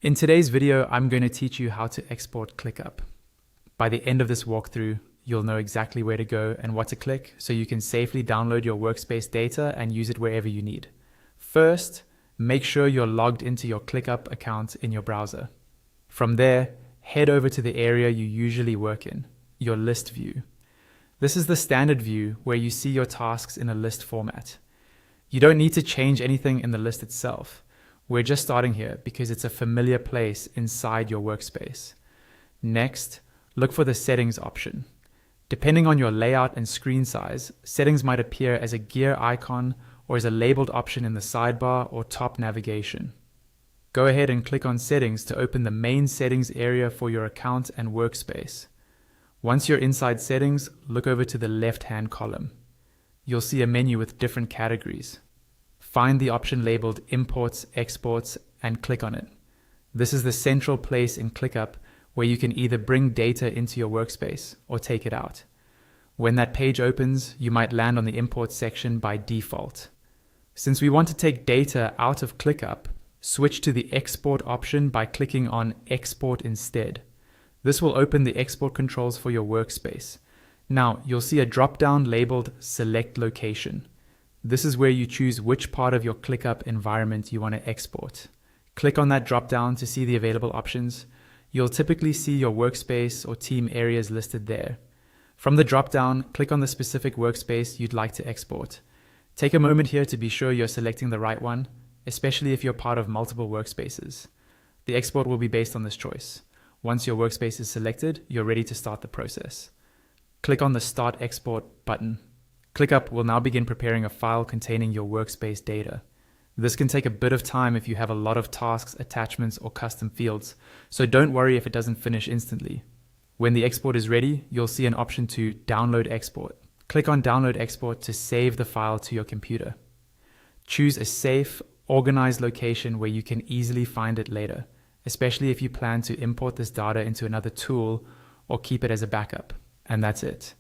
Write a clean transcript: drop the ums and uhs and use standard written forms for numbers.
In today's video, I'm going to teach you how to export ClickUp. By the end of this walkthrough, you'll know exactly where to go and what to click so you can safely download your Workspace data and use it wherever you need. First, make sure you're logged into your ClickUp account in your browser. From there, head over to the area you usually work in, your list view. This is the standard view where you see your tasks in a list format. You don't need to change anything in the list itself. We're just starting here because it's a familiar place inside your workspace. Next, look for the settings option. Depending on your layout and screen size, settings might appear as a gear icon or as a labeled option in the sidebar or top navigation. Go ahead and click on settings to open the main settings area for your account and workspace. Once you're inside settings, look over to the left-hand column. You'll see a menu with different categories. Find the option labeled Imports, Exports, and click on it. This is the central place in ClickUp where you can either bring data into your workspace or take it out. When that page opens, you might land on the Import section by default. Since we want to take data out of ClickUp, switch to the Export option by clicking on Export instead. This will open the export controls for your workspace. Now, you'll see a drop-down labeled Select Location. This is where you choose which part of your ClickUp environment you want to export. Click on that drop-down to see the available options. You'll typically see your workspace or team areas listed there. From the drop-down, click on the specific workspace you'd like to export. Take a moment here to be sure you're selecting the right one, especially if you're part of multiple workspaces. The export will be based on this choice. Once your workspace is selected, you're ready to start the process. Click on the Start Export button. ClickUp will now begin preparing a file containing your workspace data. This can take a bit of time if you have a lot of tasks, attachments, or custom fields, so don't worry if it doesn't finish instantly. When the export is ready, you'll see an option to Download Export. Click on Download Export to save the file to your computer. Choose a safe, organized location where you can easily find it later, especially if you plan to import this data into another tool or keep it as a backup. And that's it.